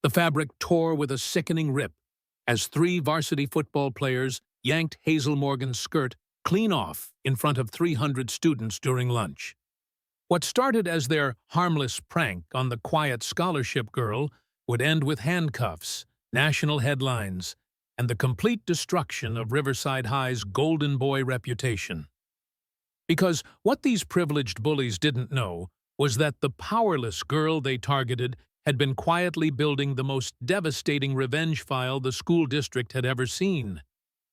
The fabric tore with a sickening rip as three varsity football players yanked Hazel Morgan's skirt clean off in front of 300 students during lunch. What started as their harmless prank on the quiet scholarship girl would end with handcuffs, national headlines, and the complete destruction of Riverside High's golden boy reputation. Because what these privileged bullies didn't know was that the powerless girl they targeted had been quietly building the most devastating revenge file the school district had ever seen.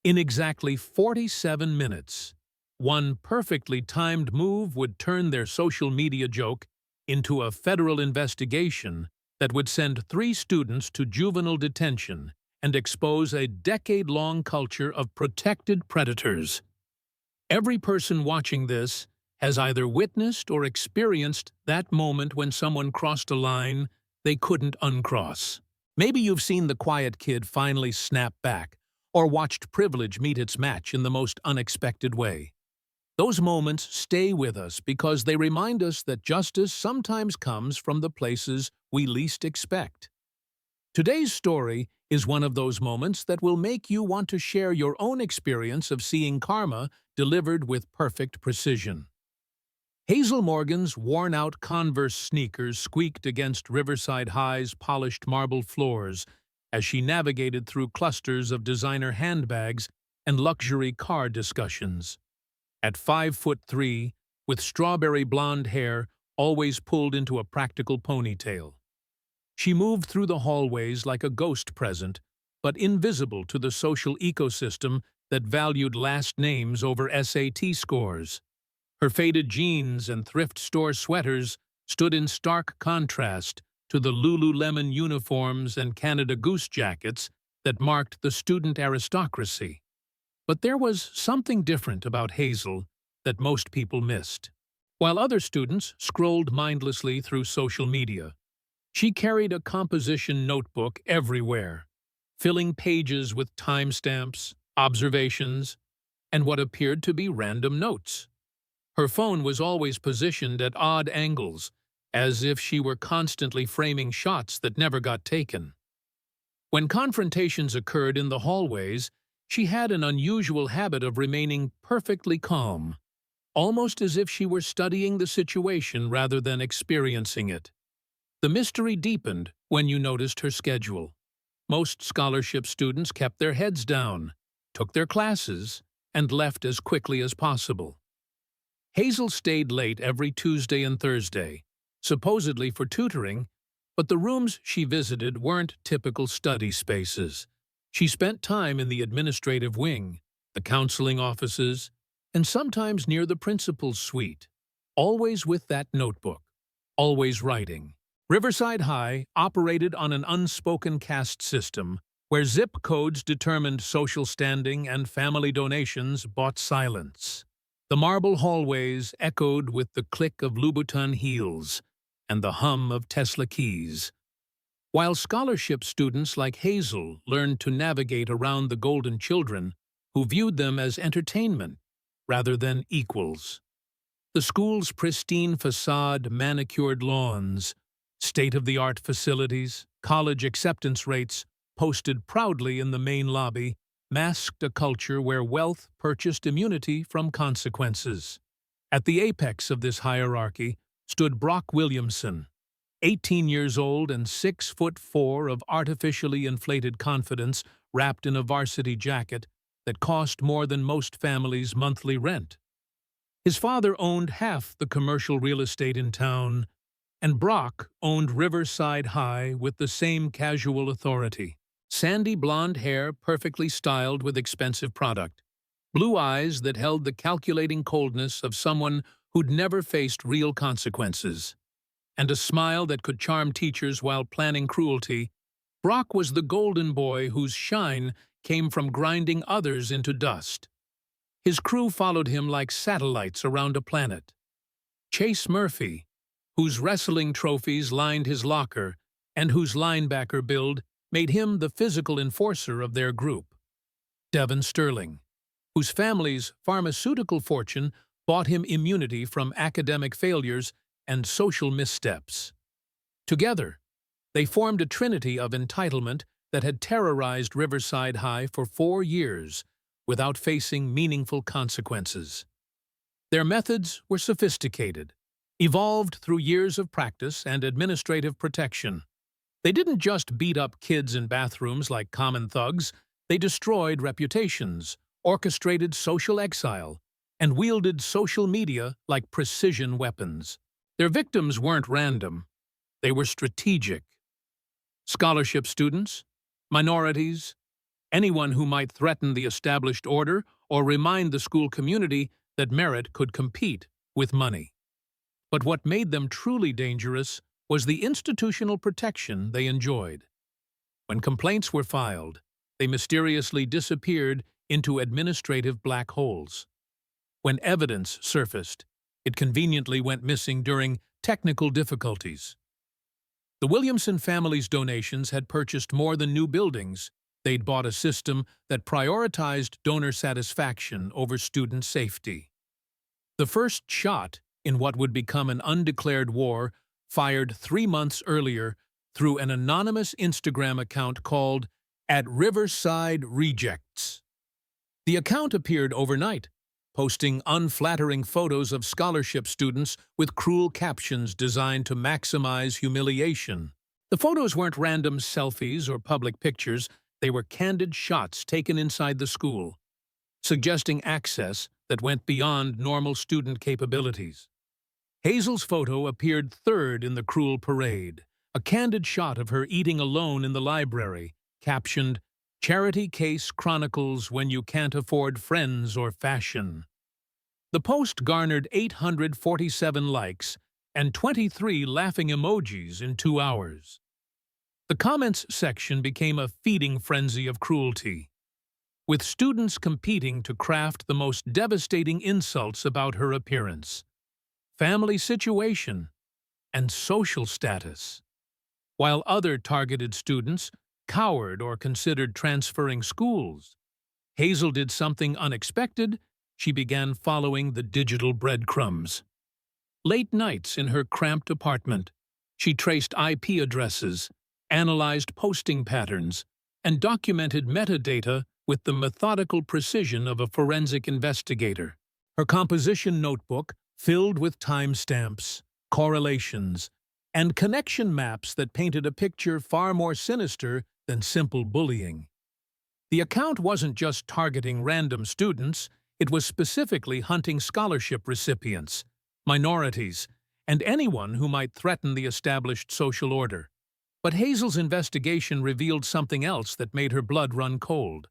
In exactly 47 minutes, one perfectly timed move would turn their social media joke into a federal investigation that would send 3 students to juvenile detention and expose a decade-long culture of protected predators. Every person watching this has either witnessed or experienced that moment when someone crossed a line they couldn't uncross. Maybe you've seen the quiet kid finally snap back, or watched privilege meet its match in the most unexpected way. Those moments stay with us because they remind us that justice sometimes comes from the places we least expect. Today's story is one of those moments that will make you want to share your own experience of seeing karma delivered with perfect precision. Hazel Morgan's worn-out Converse sneakers squeaked against Riverside High's polished marble floors as she navigated through clusters of designer handbags and luxury car discussions. At 5'3", with strawberry blonde hair always pulled into a practical ponytail, she moved through the hallways like a ghost present, but invisible to the social ecosystem that valued last names over SAT scores. Her faded jeans and thrift store sweaters stood in stark contrast to the Lululemon uniforms and Canada Goose jackets that marked the student aristocracy. But there was something different about Hazel that most people missed. While other students scrolled mindlessly through social media, she carried a composition notebook everywhere, filling pages with timestamps, observations, and what appeared to be random notes. Her phone was always positioned at odd angles, as if she were constantly framing shots that never got taken. When confrontations occurred in the hallways, she had an unusual habit of remaining perfectly calm, almost as if she were studying the situation rather than experiencing it. The mystery deepened when you noticed her schedule. Most scholarship students kept their heads down, took their classes, and left as quickly as possible. Hazel stayed late every Tuesday and Thursday, supposedly for tutoring, but the rooms she visited weren't typical study spaces. She spent time in the administrative wing, the counseling offices, and sometimes near the principal's suite, always with that notebook, always writing. Riverside High operated on an unspoken caste system where zip codes determined social standing and family donations bought silence. The marble hallways echoed with the click of Louboutin heels and the hum of Tesla keys. While scholarship students like Hazel learned to navigate around the golden children who viewed them as entertainment rather than equals. The school's pristine facade, manicured lawns, state-of-the-art facilities, college acceptance rates posted proudly in the main lobby masked a culture where wealth purchased immunity from consequences. At the apex of this hierarchy stood Brock Williamson, 18 years old and 6'4" of artificially inflated confidence wrapped in a varsity jacket that cost more than most families' monthly rent. His father owned half the commercial real estate in town, and Brock owned Riverside High with the same casual authority. Sandy blonde hair perfectly styled with expensive product, blue eyes that held the calculating coldness of someone who'd never faced real consequences, and a smile that could charm teachers while planning cruelty. Brock was the golden boy whose shine came from grinding others into dust. His crew followed him like satellites around a planet. Chase Murphy, whose wrestling trophies lined his locker and whose linebacker build made him the physical enforcer of their group. Devin Sterling, whose family's pharmaceutical fortune bought him immunity from academic failures and social missteps. Together, They formed a trinity of entitlement that had terrorized Riverside High for 4 years without facing meaningful consequences. Their methods were sophisticated, evolved through years of practice and administrative protection. They didn't just beat up kids in bathrooms like common thugs, they destroyed reputations, orchestrated social exile, and wielded social media like precision weapons. Their victims weren't random, they were strategic. Scholarship students, minorities, anyone who might threaten the established order or remind the school community that merit could compete with money. But what made them truly dangerous was the institutional protection they enjoyed. When complaints were filed, they mysteriously disappeared into administrative black holes. When evidence surfaced, it conveniently went missing during technical difficulties. The Williamson family's donations had purchased more than new buildings. They'd bought a system that prioritized donor satisfaction over student safety. The first shot in what would become an undeclared war, fired 3 months earlier through an anonymous Instagram account called @Riverside Rejects. The account appeared overnight, posting unflattering photos of scholarship students with cruel captions designed to maximize humiliation. The photos weren't random selfies or public pictures, they were candid shots taken inside the school, suggesting access that went beyond normal student capabilities. Hazel's photo appeared third in the cruel parade, a candid shot of her eating alone in the library, captioned, "Charity Case Chronicles When You Can't Afford Friends or Fashion." The post garnered 847 likes and 23 laughing emojis in 2 hours. The comments section became a feeding frenzy of cruelty, with students competing to craft the most devastating insults about her appearance, family situation, and social status. While other targeted students cowered or considered transferring schools, Hazel did something unexpected. She began following the digital breadcrumbs. Late nights in her cramped apartment, she traced IP addresses, analyzed posting patterns, and documented metadata with the methodical precision of a forensic investigator. Her composition notebook filled with timestamps, correlations, and connection maps that painted a picture far more sinister than simple bullying. The account wasn't just targeting random students, it was specifically hunting scholarship recipients, minorities, and anyone who might threaten the established social order. But Hazel's investigation revealed something else that made her blood run cold.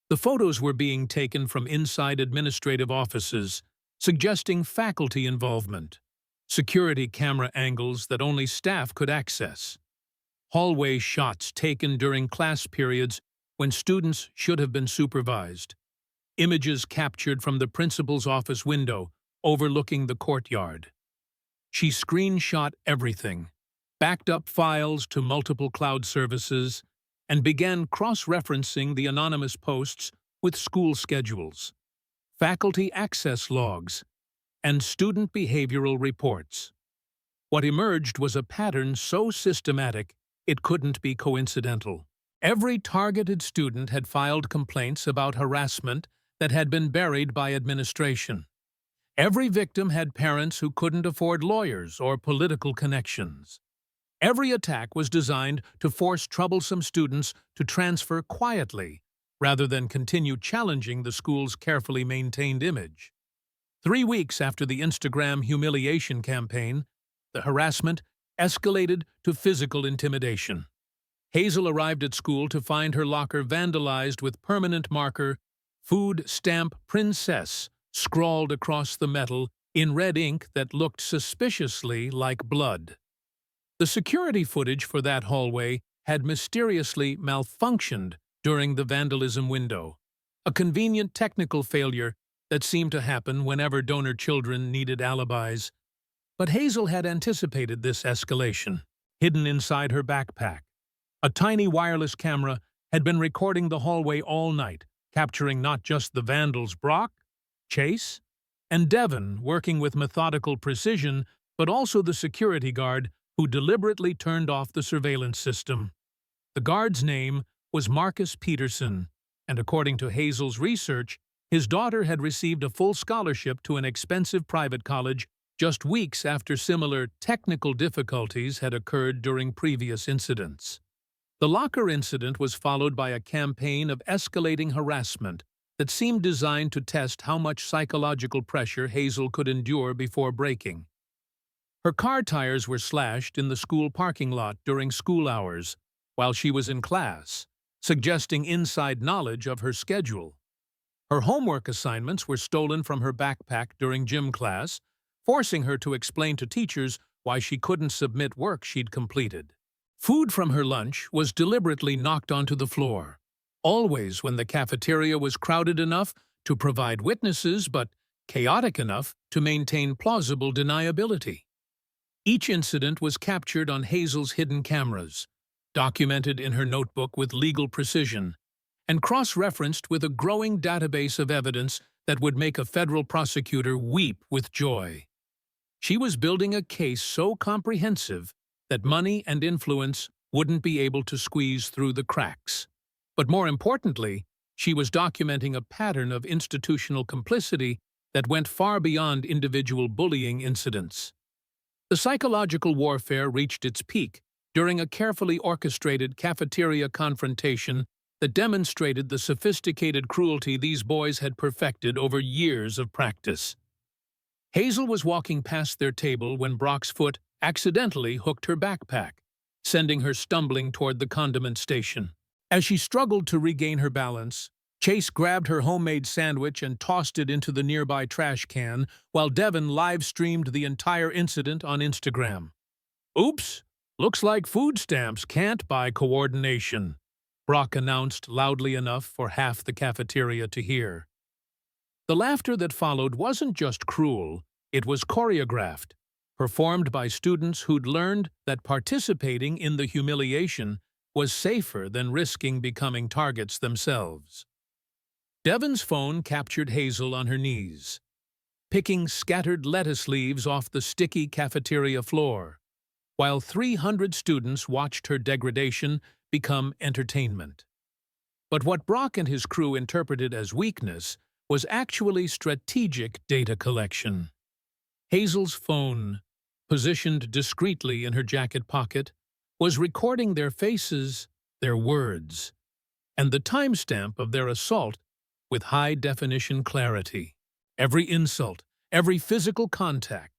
The photos were being taken from inside administrative offices, suggesting faculty involvement, security camera angles that only staff could access, hallway shots taken during class periods when students should have been supervised, images captured from the principal's office window overlooking the courtyard. She screenshot everything, backed up files to multiple cloud services, and began cross-referencing the anonymous posts with school schedules, faculty access logs, and student behavioral reports. What emerged was a pattern so systematic it couldn't be coincidental. Every targeted student had filed complaints about harassment that had been buried by administration. Every victim had parents who couldn't afford lawyers or political connections. Every attack was designed to force troublesome students to transfer quietly, rather than continue challenging the school's carefully maintained image. 3 weeks after the Instagram humiliation campaign, the harassment escalated to physical intimidation. Hazel arrived at school to find her locker vandalized with permanent marker "Food Stamp Princess" scrawled across the metal in red ink that looked suspiciously like blood. The security footage for that hallway had mysteriously malfunctioned during the vandalism window, a convenient technical failure that seemed to happen whenever donor children needed alibis. But Hazel had anticipated this escalation. Hidden inside her backpack, a tiny wireless camera had been recording the hallway all night, capturing not just the vandals Brock, Chase, and Devon working with methodical precision, but also the security guard who deliberately turned off the surveillance system. The guard's name was Marcus Peterson, and according to Hazel's research, his daughter had received a full scholarship to an expensive private college just weeks after similar technical difficulties had occurred during previous incidents. The locker incident was followed by a campaign of escalating harassment that seemed designed to test how much psychological pressure Hazel could endure before breaking. Her car tires were slashed in the school parking lot during school hours while she was in class, suggesting inside knowledge of her schedule. Her homework assignments were stolen from her backpack during gym class, forcing her to explain to teachers why she couldn't submit work she'd completed. Food from her lunch was deliberately knocked onto the floor, always when the cafeteria was crowded enough to provide witnesses but chaotic enough to maintain plausible deniability. Each incident was captured on Hazel's hidden cameras, documented in her notebook with legal precision, and cross-referenced with a growing database of evidence that would make a federal prosecutor weep with joy. She was building a case so comprehensive that money and influence wouldn't be able to squeeze through the cracks. But more importantly, she was documenting a pattern of institutional complicity that went far beyond individual bullying incidents. The psychological warfare reached its peak during a carefully orchestrated cafeteria confrontation that demonstrated the sophisticated cruelty these boys had perfected over years of practice. Hazel was walking past their table when Brock's foot accidentally hooked her backpack, sending her stumbling toward the condiment station. As she struggled to regain her balance, Chase grabbed her homemade sandwich and tossed it into the nearby trash can, while Devin live-streamed the entire incident on Instagram. "Oops, looks like food stamps can't buy coordination," Brock announced loudly enough for half the cafeteria to hear. The laughter that followed wasn't just cruel, it was choreographed, performed by students who'd learned that participating in the humiliation was safer than risking becoming targets themselves. Devin's phone captured Hazel on her knees, picking scattered lettuce leaves off the sticky cafeteria floor, while 300 students watched her degradation become entertainment. But what Brock and his crew interpreted as weakness was actually strategic data collection. Hazel's phone, positioned discreetly in her jacket pocket, was recording their faces, their words, and the timestamp of their assault with high-definition clarity. Every insult, every physical contact,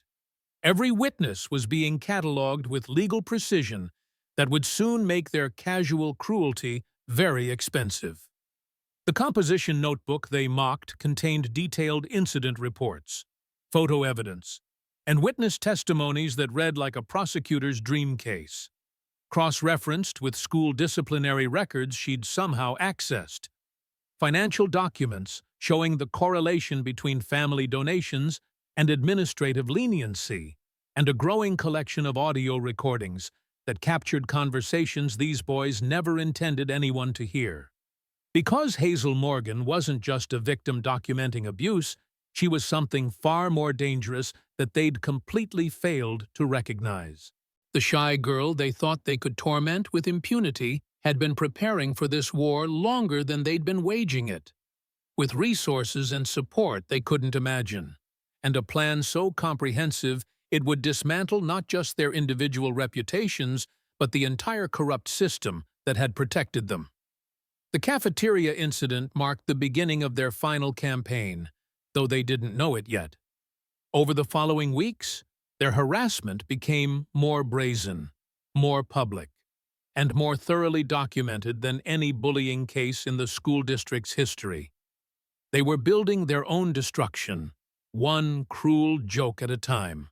every witness was being catalogued with legal precision that would soon make their casual cruelty very expensive. The composition notebook they mocked contained detailed incident reports, photo evidence, and witness testimonies that read like a prosecutor's dream case, cross-referenced with school disciplinary records she'd somehow accessed, financial documents showing the correlation between family donations and administrative leniency, and a growing collection of audio recordings that captured conversations these boys never intended anyone to hear. Because Hazel Morgan wasn't just a victim documenting abuse, she was something far more dangerous that they'd completely failed to recognize. The shy girl they thought they could torment with impunity had been preparing for this war longer than they'd been waging it, with resources and support they couldn't imagine, and a plan so comprehensive it would dismantle not just their individual reputations, but the entire corrupt system that had protected them. The cafeteria incident marked the beginning of their final campaign, though they didn't know it yet. Over the following weeks, their harassment became more brazen, more public, and more thoroughly documented than any bullying case in the school district's history. They were building their own destruction, one cruel joke at a time,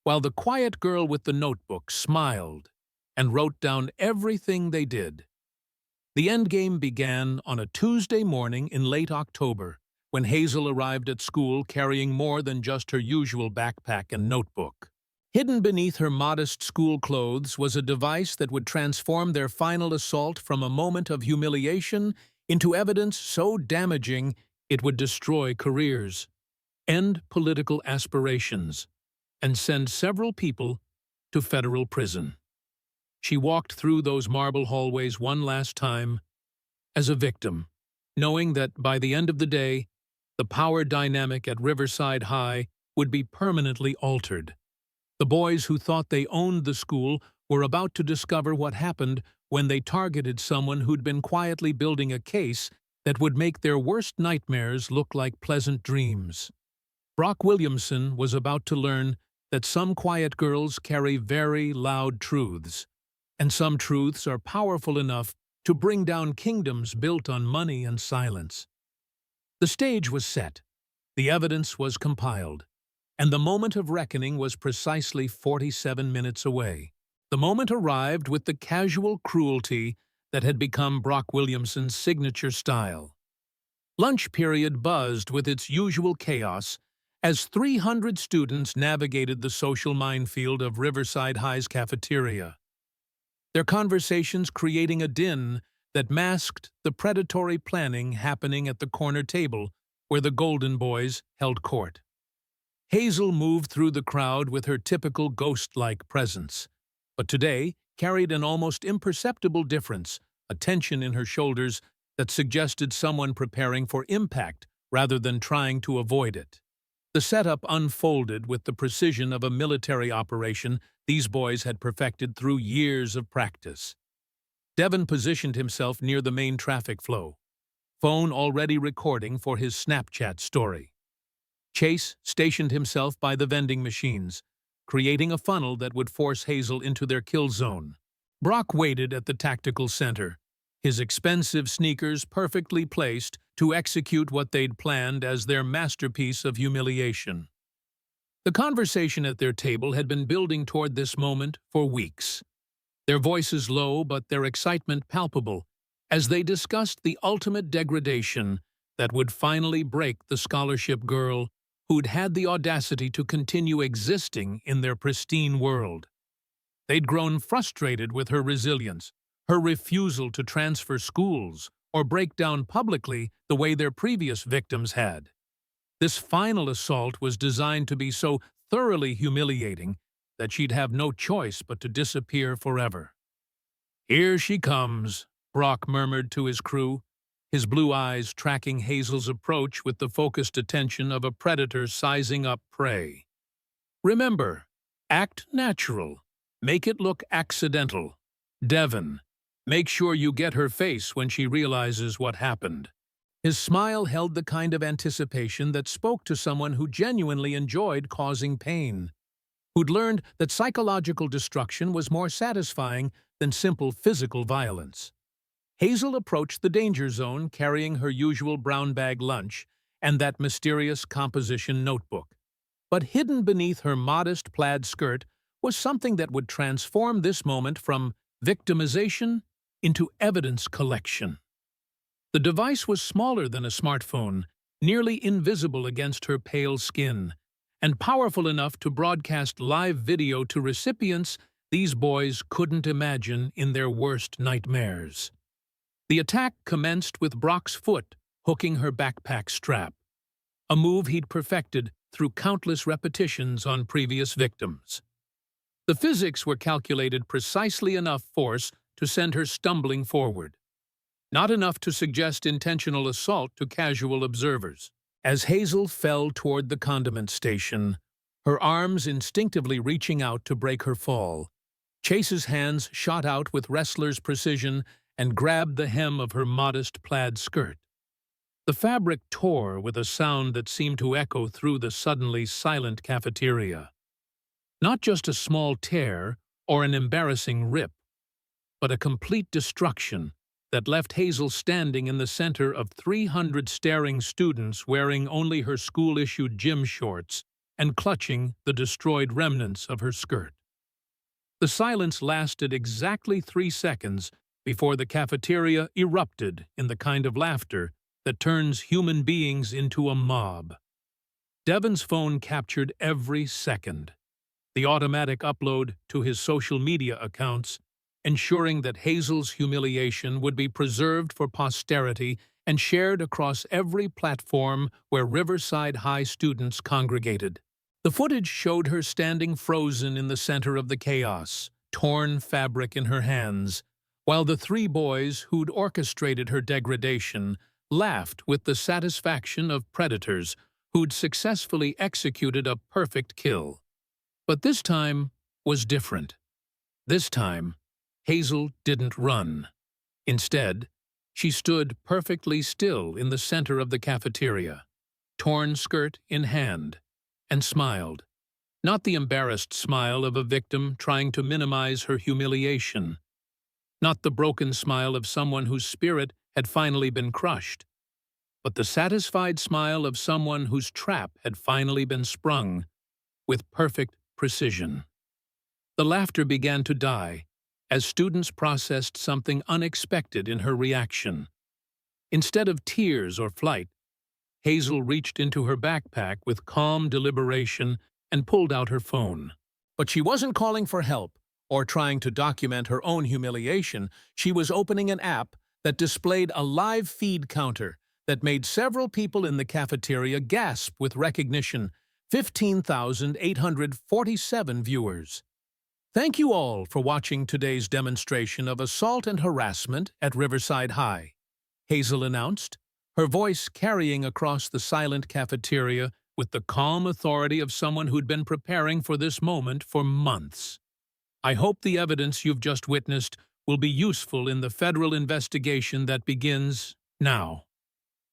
while the quiet girl with the notebook smiled and wrote down everything they did. The endgame began on a Tuesday morning in late October, when Hazel arrived at school carrying more than just her usual backpack and notebook. Hidden beneath her modest school clothes was a device that would transform their final assault from a moment of humiliation into evidence so damaging it would destroy careers, end political aspirations, and send several people to federal prison. She walked through those marble hallways one last time as a victim, knowing that by the end of the day, the power dynamic at Riverside High would be permanently altered. The boys who thought they owned the school were about to discover what happened when they targeted someone who'd been quietly building a case that would make their worst nightmares look like pleasant dreams. Brock Williamson was about to learn that some quiet girls carry very loud truths, and some truths are powerful enough to bring down kingdoms built on money and silence. The stage was set, the evidence was compiled, and the moment of reckoning was precisely 47 minutes away. The moment arrived with the casual cruelty that had become Brock Williamson's signature style. Lunch period buzzed with its usual chaos as 300 students navigated the social minefield of Riverside High's cafeteria, their conversations creating a din that masked the predatory planning happening at the corner table where the Golden Boys held court. Hazel moved through the crowd with her typical ghost-like presence, but today carried an almost imperceptible difference, a tension in her shoulders that suggested someone preparing for impact rather than trying to avoid it. The setup unfolded with the precision of a military operation these boys had perfected through years of practice. Devon positioned himself near the main traffic flow, phone already recording for his Snapchat story. Chase stationed himself by the vending machines, creating a funnel that would force Hazel into their kill zone. Brock waited at the tactical center, his expensive sneakers perfectly placed to execute what they'd planned as their masterpiece of humiliation. The conversation at their table had been building toward this moment for weeks, their voices low but their excitement palpable, as they discussed the ultimate degradation that would finally break the scholarship girl who'd had the audacity to continue existing in their pristine world. They'd grown frustrated with her resilience, her refusal to transfer schools or break down publicly the way their previous victims had. This final assault was designed to be so thoroughly humiliating that she'd have no choice but to disappear forever. "Here she comes," Brock murmured to his crew, his blue eyes tracking Hazel's approach with the focused attention of a predator sizing up prey. "Remember, act natural. Make it look accidental. Devon, make sure you get her face when she realizes what happened." His smile held the kind of anticipation that spoke to someone who genuinely enjoyed causing pain, who'd learned that psychological destruction was more satisfying than simple physical violence. Hazel approached the danger zone carrying her usual brown bag lunch and that mysterious composition notebook. But hidden beneath her modest plaid skirt was something that would transform this moment from victimization into evidence collection. The device was smaller than a smartphone, nearly invisible against her pale skin, and powerful enough to broadcast live video to recipients these boys couldn't imagine in their worst nightmares. The attack commenced with Brock's foot hooking her backpack strap, a move he'd perfected through countless repetitions on previous victims. The physics were calculated precisely enough force to send her stumbling forward, not enough to suggest intentional assault to casual observers. As Hazel fell toward the condiment station, her arms instinctively reaching out to break her fall, Chase's hands shot out with wrestler's precision and grabbed the hem of her modest plaid skirt. The fabric tore with a sound that seemed to echo through the suddenly silent cafeteria. Not just a small tear or an embarrassing rip, but a complete destruction that left Hazel standing in the center of 300 staring students wearing only her school-issued gym shorts and clutching the destroyed remnants of her skirt. The silence lasted exactly 3 seconds before the cafeteria erupted in the kind of laughter that turns human beings into a mob. Devon's phone captured every second, the automatic upload to his social media accounts, ensuring that Hazel's humiliation would be preserved for posterity and shared across every platform where Riverside High students congregated. The footage showed her standing frozen in the center of the chaos, torn fabric in her hands, while the three boys who'd orchestrated her degradation laughed with the satisfaction of predators who'd successfully executed a perfect kill. But this time was different. This time, Hazel didn't run. Instead, she stood perfectly still in the center of the cafeteria, torn skirt in hand, and smiled. Not the embarrassed smile of a victim trying to minimize her humiliation. Not the broken smile of someone whose spirit had finally been crushed, but the satisfied smile of someone whose trap had finally been sprung with perfect precision. The laughter began to die as students processed something unexpected in her reaction. Instead of tears or flight, Hazel reached into her backpack with calm deliberation and pulled out her phone. But she wasn't calling for help or trying to document her own humiliation. She was opening an app that displayed a live feed counter that made several people in the cafeteria gasp with recognition: 15,847 viewers. Thank you all for watching today's demonstration of assault and harassment at Riverside High, Hazel announced, her voice carrying across the silent cafeteria with the calm authority of someone who'd been preparing for this moment for months. I hope the evidence you've just witnessed will be useful in the federal investigation that begins now.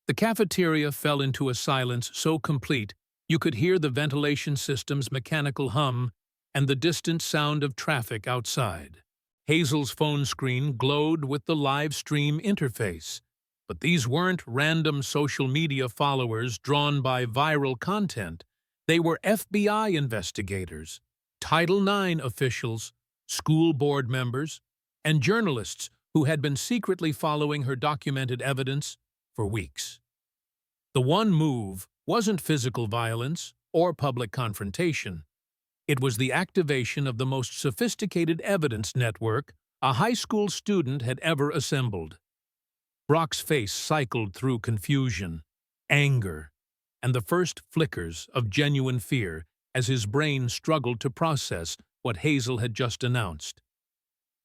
The cafeteria fell into a silence so complete you could hear the ventilation system's mechanical hum and the distant sound of traffic outside. Hazel's phone screen glowed with the live stream interface, but these weren't random social media followers drawn by viral content. They were FBI investigators, Title IX officials, school board members, and journalists who had been secretly following her documented evidence for weeks. The one move wasn't physical violence or public confrontation. It was the activation of the most sophisticated evidence network a high school student had ever assembled. Brock's face cycled through confusion, anger, and the first flickers of genuine fear as his brain struggled to process what Hazel had just announced.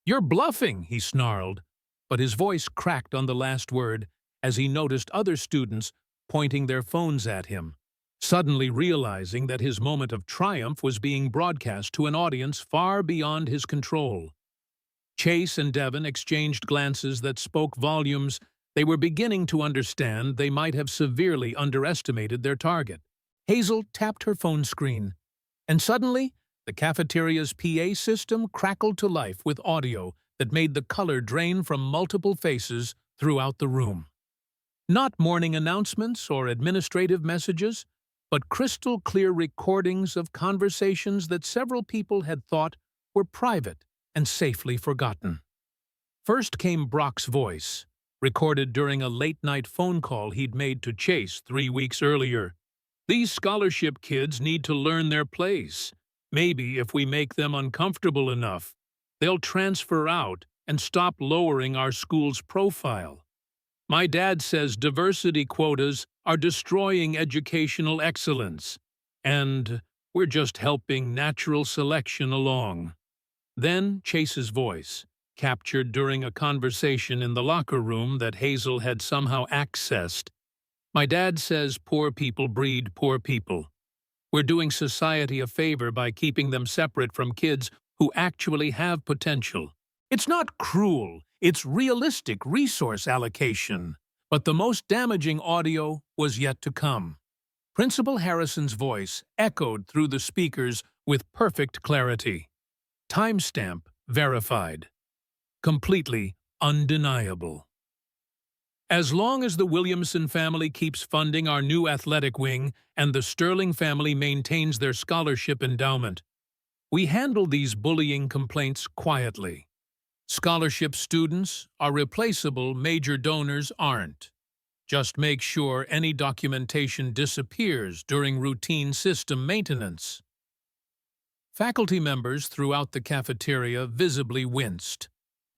"You're bluffing," he snarled, but his voice cracked on the last word as he noticed other students pointing their phones at him, suddenly realizing that his moment of triumph was being broadcast to an audience far beyond his control. Chase and Devon exchanged glances that spoke volumes. They were beginning to understand they might have severely underestimated their target. Hazel tapped her phone screen, and suddenly the cafeteria's PA system crackled to life with audio that made the color drain from multiple faces throughout the room. Not morning announcements or administrative messages, but crystal-clear recordings of conversations that several people had thought were private and safely forgotten. First came Brock's voice, recorded during a late-night phone call he'd made to Chase 3 weeks earlier. "These scholarship kids need to learn their place. Maybe if we make them uncomfortable enough, they'll transfer out and stop lowering our school's profile. My dad says diversity quotas are destroying educational excellence, and we're just helping natural selection along." Then Chase's voice, captured during a conversation in the locker room that Hazel had somehow accessed. "My dad says poor people breed poor people. We're doing society a favor by keeping them separate from kids who actually have potential. It's not cruel, it's realistic resource allocation." But the most damaging audio was yet to come. Principal Harrison's voice echoed through the speakers with perfect clarity. Timestamp verified. Completely undeniable. "As long as the Williamson family keeps funding our new athletic wing and the Sterling family maintains their scholarship endowment, we handle these bullying complaints quietly. Scholarship students are replaceable, major donors aren't. Just make sure any documentation disappears during routine system maintenance." Faculty members throughout the cafeteria visibly winced,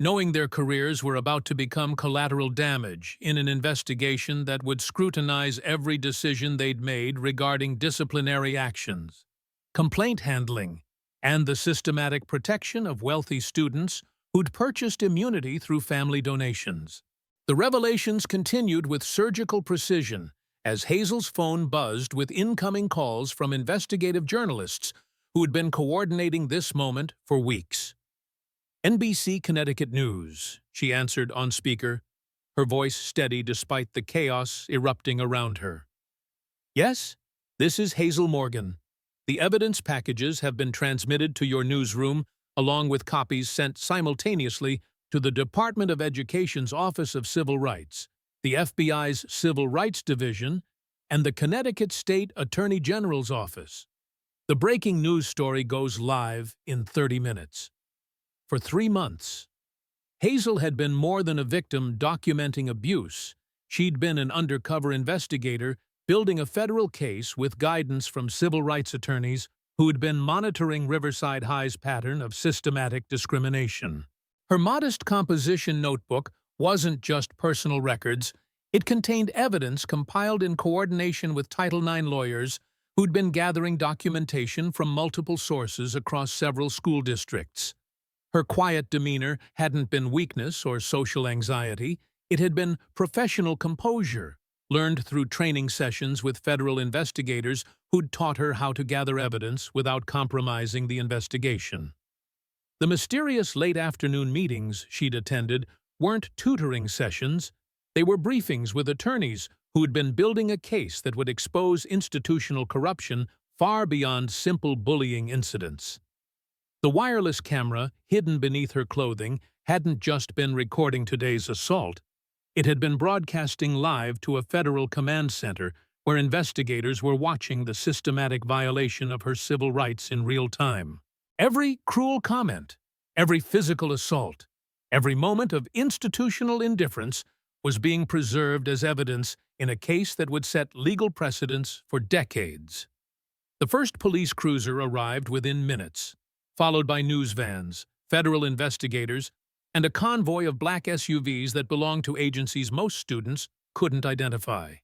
knowing their careers were about to become collateral damage in an investigation that would scrutinize every decision they'd made regarding disciplinary actions. complaint handling, and the systematic protection of wealthy students who'd purchased immunity through family donations. The revelations continued with surgical precision as Hazel's phone buzzed with incoming calls from investigative journalists who had been coordinating this moment for weeks. "NBC Connecticut News," she answered on speaker, her voice steady despite the chaos erupting around her. "Yes, this is Hazel Morgan. The evidence packages have been transmitted to your newsroom, along with copies sent simultaneously to the Department of Education's Office of Civil Rights, the FBI's Civil Rights Division, and the Connecticut State Attorney General's Office. The breaking news story goes live in 30 minutes. For 3 months, Hazel had been more than a victim documenting abuse. She'd been an undercover investigator building a federal case with guidance from civil rights attorneys who had been monitoring Riverside High's pattern of systematic discrimination. Her modest composition notebook wasn't just personal records. It contained evidence compiled in coordination with Title IX lawyers who'd been gathering documentation from multiple sources across several school districts. Her quiet demeanor hadn't been weakness or social anxiety. It had been professional composure, learned through training sessions with federal investigators who'd taught her how to gather evidence without compromising the investigation. The mysterious late-afternoon meetings she'd attended weren't tutoring sessions. They were briefings with attorneys who'd been building a case that would expose institutional corruption far beyond simple bullying incidents. The wireless camera, hidden beneath her clothing, hadn't just been recording today's assault. It had been broadcasting live to a federal command center where investigators were watching the systematic violation of her civil rights in real time. Every cruel comment, every physical assault, every moment of institutional indifference was being preserved as evidence in a case that would set legal precedents for decades. The first police cruiser arrived within minutes, followed by news vans, federal investigators, and a convoy of black SUVs that belonged to agencies most students couldn't identify.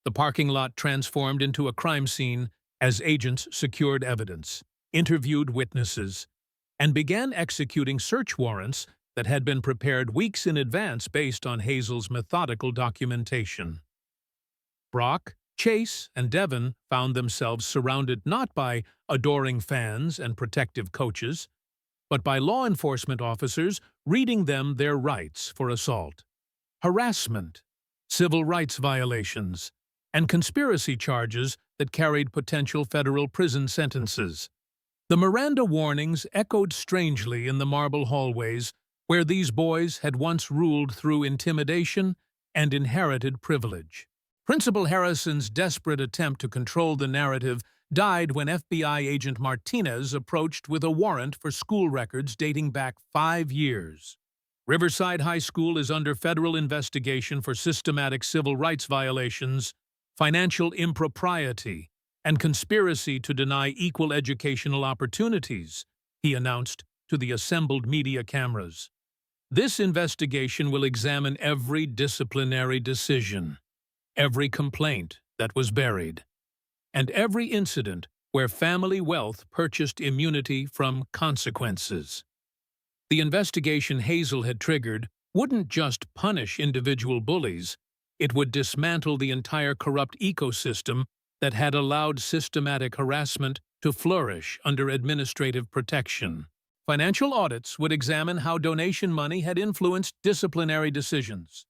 The parking lot transformed into a crime scene as agents secured evidence, interviewed witnesses, and began executing search warrants that had been prepared weeks in advance based on Hazel's methodical documentation. Brock, Chase, and Devon found themselves surrounded not by adoring fans and protective coaches, but by law enforcement officers reading them their rights for assault, harassment, civil rights violations, and conspiracy charges that carried potential federal prison sentences. The Miranda warnings echoed strangely in the marble hallways where these boys had once ruled through intimidation and inherited privilege. Principal Harrison's desperate attempt to control the narrative died when FBI agent Martinez approached with a warrant for school records dating back 5 years. Riverside High School is under federal investigation for systematic civil rights violations, financial impropriety, and conspiracy to deny equal educational opportunities, he announced to the assembled media cameras. This investigation will examine every disciplinary decision, every complaint that was buried, and every incident where family wealth purchased immunity from consequences. The investigation Hazel had triggered wouldn't just punish individual bullies, it would dismantle the entire corrupt ecosystem that had allowed systematic harassment to flourish under administrative protection. Financial audits would examine how donation money had influenced disciplinary decisions.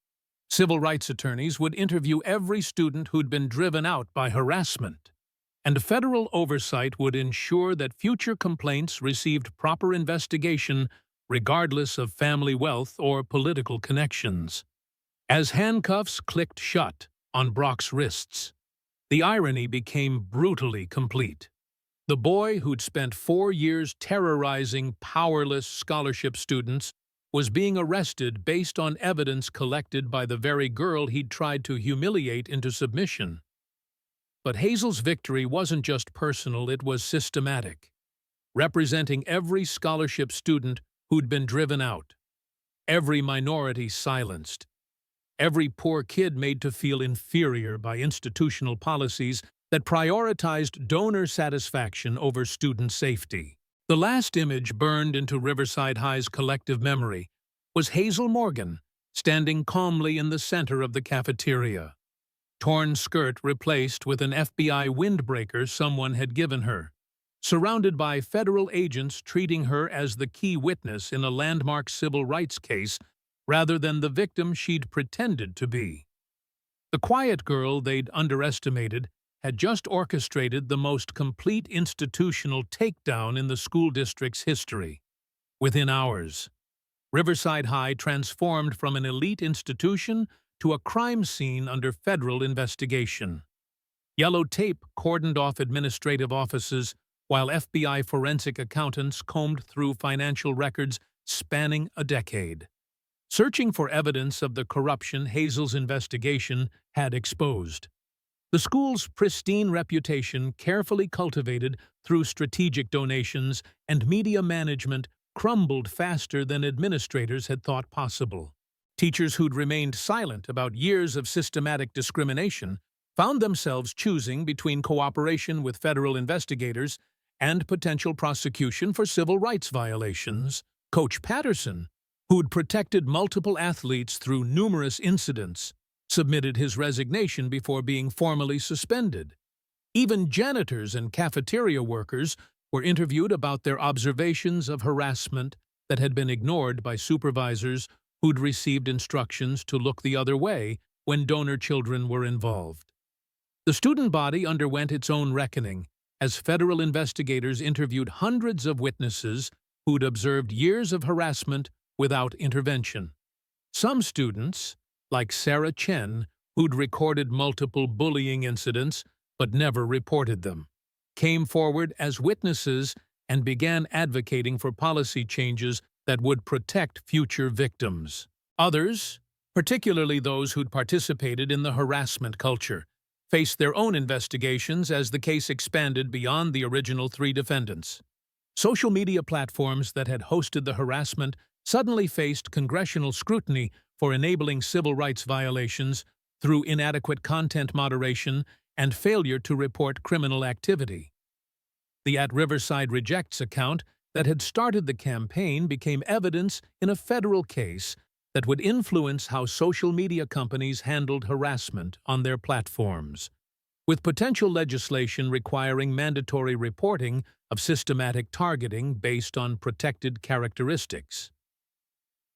Civil rights attorneys would interview every student who'd been driven out by harassment. And federal oversight would ensure that future complaints received proper investigation regardless of family wealth or political connections. As handcuffs clicked shut on Brock's wrists, the irony became brutally complete. The boy who'd spent 4 years terrorizing powerless scholarship students was being arrested based on evidence collected by the very girl he'd tried to humiliate into submission. But Hazel's victory wasn't just personal, it was systematic, representing every scholarship student who'd been driven out, every minority silenced, every poor kid made to feel inferior by institutional policies that prioritized donor satisfaction over student safety. The last image burned into Riverside High's collective memory was Hazel Morgan, standing calmly in the center of the cafeteria. Torn skirt replaced with an FBI windbreaker someone had given her, surrounded by federal agents treating her as the key witness in a landmark civil rights case rather than the victim she'd pretended to be. The quiet girl they'd underestimated had just orchestrated the most complete institutional takedown in the school district's history. Within hours, Riverside High transformed from an elite institution to a crime scene under federal investigation. Yellow tape cordoned off administrative offices, while FBI forensic accountants combed through financial records spanning a decade, searching for evidence of the corruption Hazel's investigation had exposed. The school's pristine reputation, carefully cultivated through strategic donations and media management, crumbled faster than administrators had thought possible. Teachers who'd remained silent about years of systematic discrimination found themselves choosing between cooperation with federal investigators and potential prosecution for civil rights violations. Coach Patterson, who'd protected multiple athletes through numerous incidents, submitted his resignation before being formally suspended. Even janitors and cafeteria workers were interviewed about their observations of harassment that had been ignored by supervisors who'd received instructions to look the other way when donor children were involved. The student body underwent its own reckoning as federal investigators interviewed hundreds of witnesses who'd observed years of harassment without intervention. Some students, like Sarah Chen, who'd recorded multiple bullying incidents but never reported them, came forward as witnesses and began advocating for policy changes that would protect future victims. Others, particularly those who'd participated in the harassment culture, faced their own investigations as the case expanded beyond the original 3 defendants. Social media platforms that had hosted the harassment suddenly faced congressional scrutiny for enabling civil rights violations through inadequate content moderation and failure to report criminal activity. The @Riverside Rejects account that had started the campaign became evidence in a federal case that would influence how social media companies handled harassment on their platforms, with potential legislation requiring mandatory reporting of systematic targeting based on protected characteristics.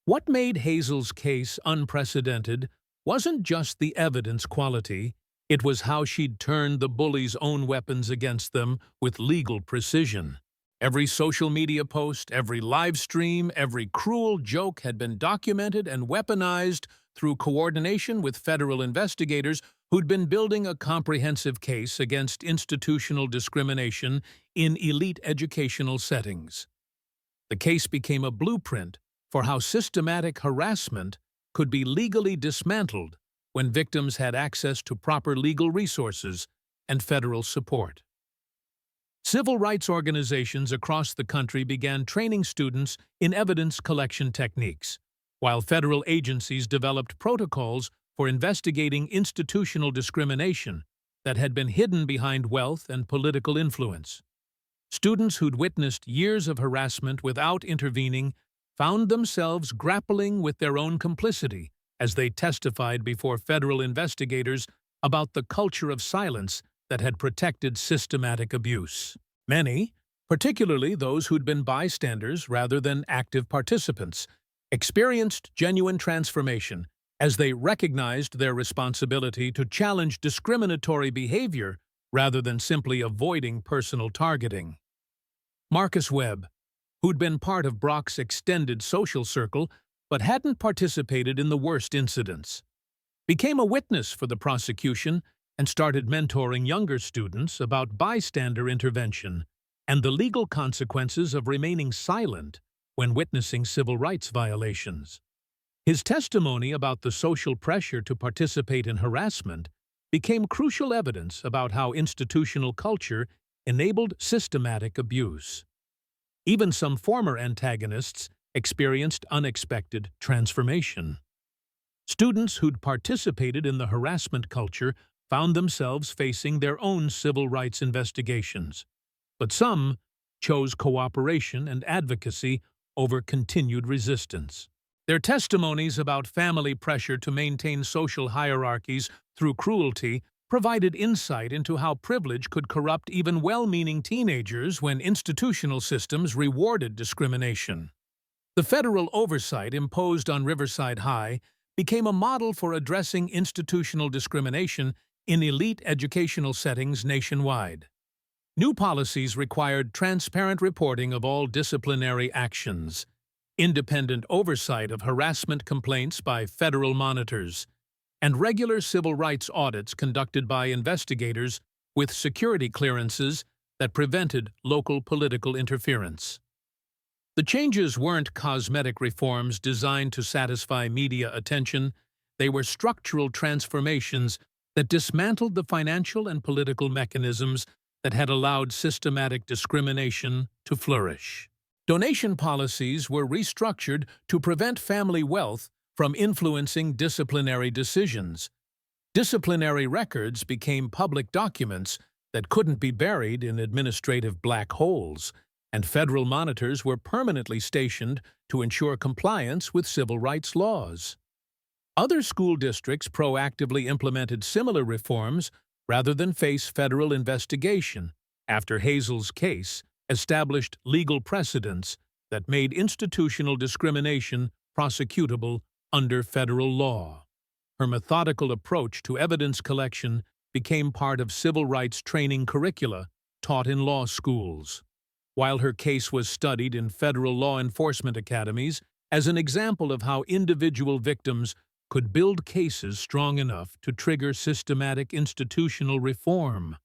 What made Hazel's case unprecedented wasn't just the evidence quality, it was how she'd turned the bullies' own weapons against them with legal precision. Every social media post, every live stream, every cruel joke had been documented and weaponized through coordination with federal investigators who'd been building a comprehensive case against institutional discrimination in elite educational settings. The case became a blueprint for how systematic harassment could be legally dismantled when victims had access to proper legal resources and federal support. Civil rights organizations across the country began training students in evidence collection techniques, while federal agencies developed protocols for investigating institutional discrimination that had been hidden behind wealth and political influence. Students who'd witnessed years of harassment without intervening found themselves grappling with their own complicity as they testified before federal investigators about the culture of silence that had protected systematic abuse. Many, particularly those who'd been bystanders rather than active participants, experienced genuine transformation as they recognized their responsibility to challenge discriminatory behavior rather than simply avoiding personal targeting. Marcus Webb, who'd been part of Brock's extended social circle but hadn't participated in the worst incidents, became a witness for the prosecution and started mentoring younger students about bystander intervention and the legal consequences of remaining silent when witnessing civil rights violations. His testimony about the social pressure to participate in harassment became crucial evidence about how institutional culture enabled systematic abuse. Even some former antagonists experienced unexpected transformation. Students who'd participated in the harassment culture found themselves facing their own civil rights investigations. But some chose cooperation and advocacy over continued resistance. Their testimonies about family pressure to maintain social hierarchies through cruelty provided insight into how privilege could corrupt even well-meaning teenagers when institutional systems rewarded discrimination. The federal oversight imposed on Riverside High became a model for addressing institutional discrimination in elite educational settings nationwide. New policies required transparent reporting of all disciplinary actions, independent oversight of harassment complaints by federal monitors, and regular civil rights audits conducted by investigators with security clearances that prevented local political interference. The changes weren't cosmetic reforms designed to satisfy media attention. They were structural transformations that dismantled the financial and political mechanisms that had allowed systematic discrimination to flourish. Donation policies were restructured to prevent family wealth from influencing disciplinary decisions. Disciplinary records became public documents that couldn't be buried in administrative black holes, and federal monitors were permanently stationed to ensure compliance with civil rights laws. Other school districts proactively implemented similar reforms rather than face federal investigation after Hazel's case established legal precedents that made institutional discrimination prosecutable under federal law. Her methodical approach to evidence collection became part of civil rights training curricula taught in law schools, while her case was studied in federal law enforcement academies as an example of how individual victims could build cases strong enough to trigger systematic institutional reform.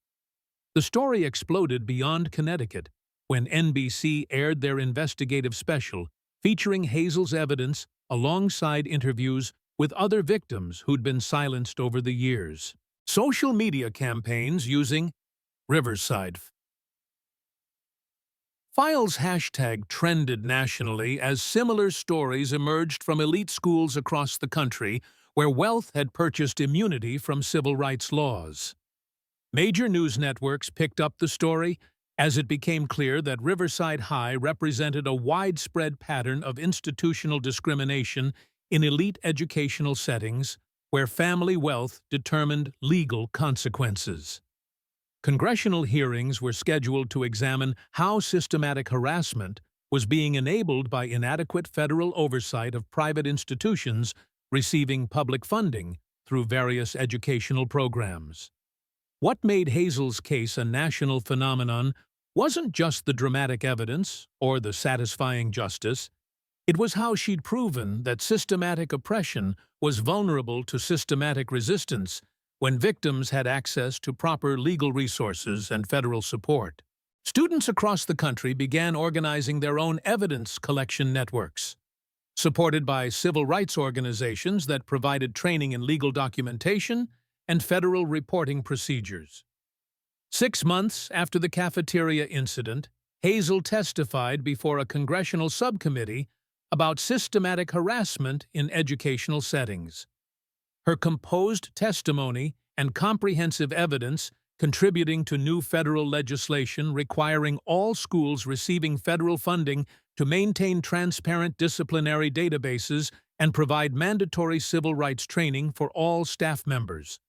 The story exploded beyond Connecticut when NBC aired their investigative special featuring Hazel's evidence alongside interviews with other victims who'd been silenced over the years. Social media campaigns using Riverside Files hashtag trended nationally as similar stories emerged from elite schools across the country where wealth had purchased immunity from civil rights laws. Major news networks picked up the story as it became clear that Riverside High represented a widespread pattern of institutional discrimination in elite educational settings where family wealth determined legal consequences. Congressional hearings were scheduled to examine how systematic harassment was being enabled by inadequate federal oversight of private institutions receiving public funding through various educational programs. What made Hazel's case a national phenomenon wasn't just the dramatic evidence or the satisfying justice. It was how she'd proven that systematic oppression was vulnerable to systematic resistance when victims had access to proper legal resources and federal support. Students across the country began organizing their own evidence collection networks, supported by civil rights organizations that provided training in legal documentation and federal reporting procedures. 6 months after the cafeteria incident, Hazel testified before a congressional subcommittee about systematic harassment in educational settings. Her composed testimony and comprehensive evidence contributing to new federal legislation requiring all schools receiving federal funding to maintain transparent disciplinary databases and provide mandatory civil rights training for all staff members.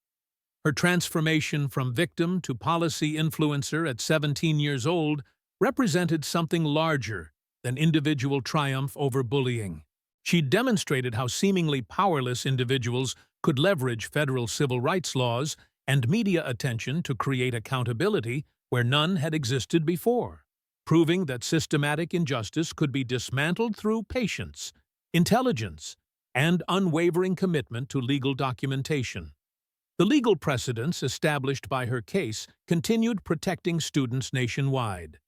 Her transformation from victim to policy influencer at 17 years old represented something larger than individual triumph over bullying. She demonstrated how seemingly powerless individuals could leverage federal civil rights laws and media attention to create accountability where none had existed before, proving that systematic injustice could be dismantled through patience, intelligence, and unwavering commitment to legal documentation. The legal precedents established by her case continued protecting students nationwide,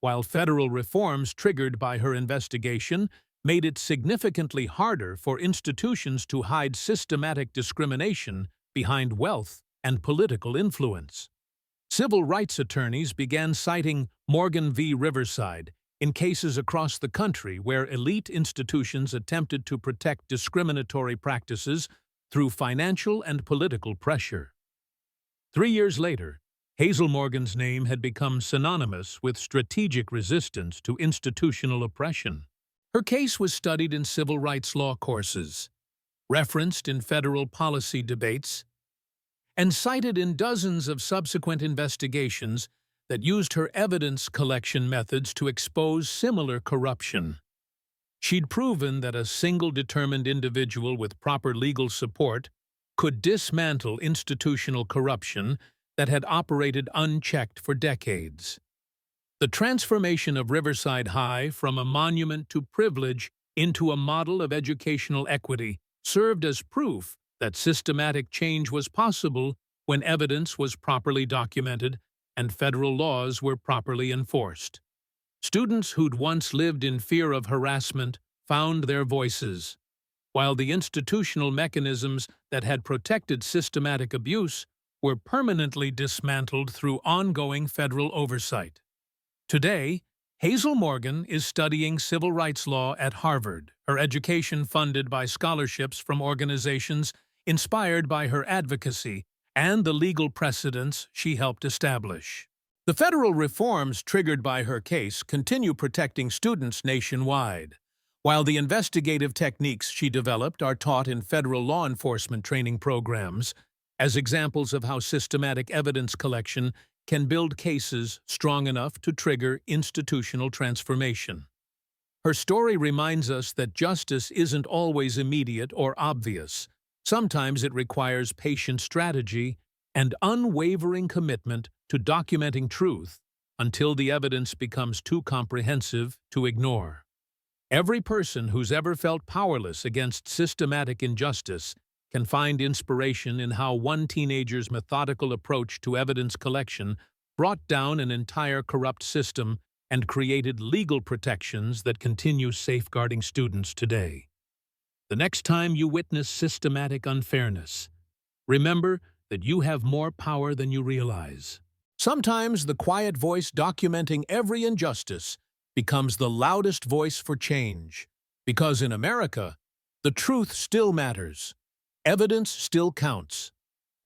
while federal reforms triggered by her investigation made it significantly harder for institutions to hide systematic discrimination behind wealth and political influence. Civil rights attorneys began citing Morgan v. Riverside in cases across the country where elite institutions attempted to protect discriminatory practices through financial and political pressure. 3 years later, Hazel Morgan's name had become synonymous with strategic resistance to institutional oppression. Her case was studied in civil rights law courses, referenced in federal policy debates, and cited in dozens of subsequent investigations that used her evidence collection methods to expose similar corruption. She'd proven that a single determined individual with proper legal support could dismantle institutional corruption that had operated unchecked for decades. The transformation of Riverside High from a monument to privilege into a model of educational equity served as proof that systematic change was possible when evidence was properly documented and federal laws were properly enforced. Students who'd once lived in fear of harassment found their voices, while the institutional mechanisms that had protected systematic abuse were permanently dismantled through ongoing federal oversight. Today, Hazel Morgan is studying civil rights law at Harvard, her education funded by scholarships from organizations inspired by her advocacy and the legal precedents she helped establish. The federal reforms triggered by her case continue protecting students nationwide, while the investigative techniques she developed are taught in federal law enforcement training programs as examples of how systematic evidence collection can build cases strong enough to trigger institutional transformation. Her story reminds us that justice isn't always immediate or obvious. Sometimes it requires patient strategy and unwavering commitment to documenting truth until the evidence becomes too comprehensive to ignore. Every person who's ever felt powerless against systematic injustice can find inspiration in how one teenager's methodical approach to evidence collection brought down an entire corrupt system and created legal protections that continue safeguarding students today. The next time you witness systematic unfairness, remember that you have more power than you realize. Sometimes the quiet voice documenting every injustice becomes the loudest voice for change, because in America, the truth still matters, evidence still counts,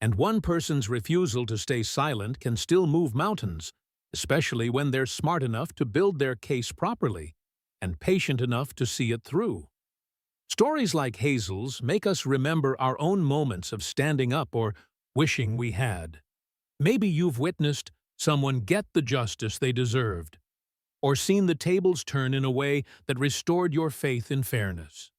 and one person's refusal to stay silent can still move mountains, especially when they're smart enough to build their case properly and patient enough to see it through. Stories like Hazel's make us remember our own moments of standing up or wishing we had. Maybe you've witnessed someone get the justice they deserved, or seen the tables turn in a way that restored your faith in fairness.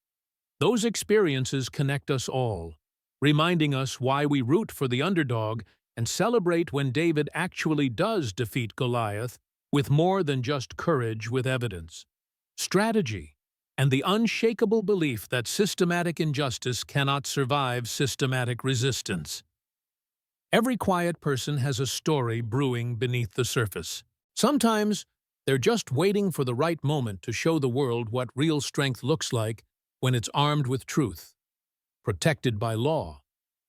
Those experiences connect us all, reminding us why we root for the underdog and celebrate when David actually does defeat Goliath with more than just courage with evidence, strategy, and the unshakable belief that systematic injustice cannot survive systematic resistance. Every quiet person has a story brewing beneath the surface. Sometimes they're just waiting for the right moment to show the world what real strength looks like when it's armed with truth, protected by law,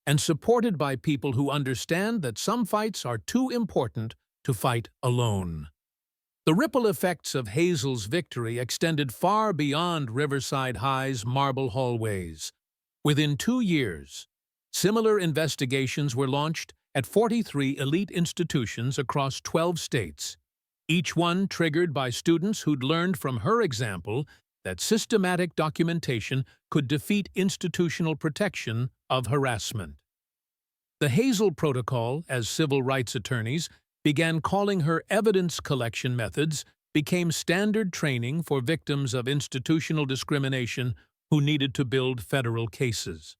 and supported by people who understand that some fights are too important to fight alone. The ripple effects of Hazel's victory extended far beyond Riverside High's marble hallways. Within 2 years, similar investigations were launched at 43 elite institutions across 12 states, each one triggered by students who'd learned from her example that systematic documentation could defeat institutional protection of harassment. The Hazel Protocol, as civil rights attorneys began calling her evidence collection methods, became standard training for victims of institutional discrimination who needed to build federal cases.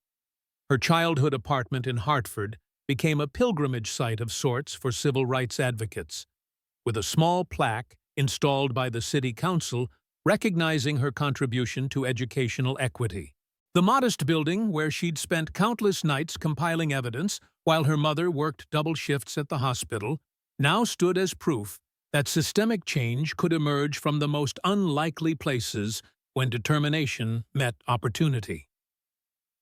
Her childhood apartment in Hartford became a pilgrimage site of sorts for civil rights advocates, with a small plaque installed by the city council recognizing her contribution to educational equity. The modest building, where she'd spent countless nights compiling evidence while her mother worked double shifts at the hospital, now stood as proof that systemic change could emerge from the most unlikely places when determination met opportunity.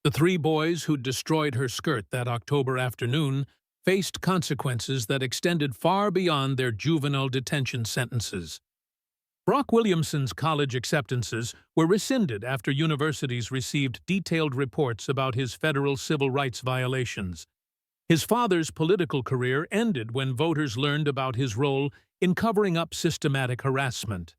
The 3 boys who'd destroyed her skirt that October afternoon faced consequences that extended far beyond their juvenile detention sentences. Brock Williamson's college acceptances were rescinded after universities received detailed reports about his federal civil rights violations. His father's political career ended when voters learned about his role in covering up systematic harassment,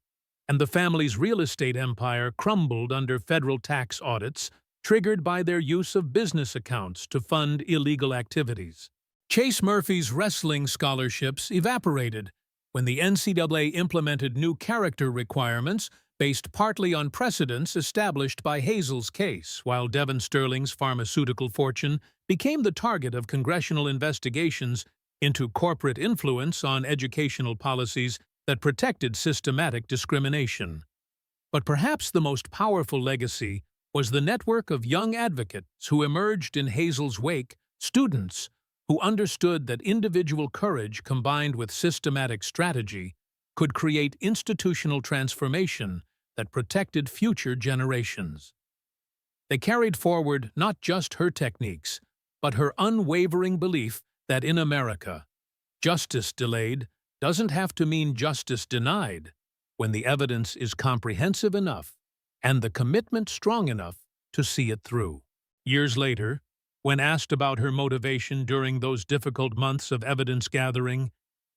and the family's real estate empire crumbled under federal tax audits triggered by their use of business accounts to fund illegal activities. Chase Murphy's wrestling scholarships evaporated when the NCAA implemented new character requirements based partly on precedents established by Hazel's case, while Devin Sterling's pharmaceutical fortune became the target of congressional investigations into corporate influence on educational policies that protected systematic discrimination. But perhaps the most powerful legacy was the network of young advocates who emerged in Hazel's wake, students who understood that individual courage combined with systematic strategy could create institutional transformation that protected future generations. They carried forward not just her techniques, but her unwavering belief that in America, justice delayed doesn't have to mean justice denied when the evidence is comprehensive enough and the commitment strong enough to see it through. Years later, when asked about her motivation during those difficult months of evidence gathering,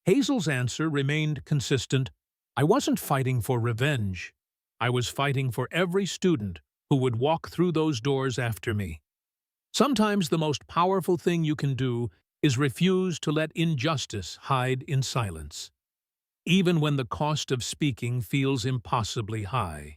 Hazel's answer remained consistent. I wasn't fighting for revenge. I was fighting for every student who would walk through those doors after me. Sometimes the most powerful thing you can do is refuse to let injustice hide in silence, even when the cost of speaking feels impossibly high.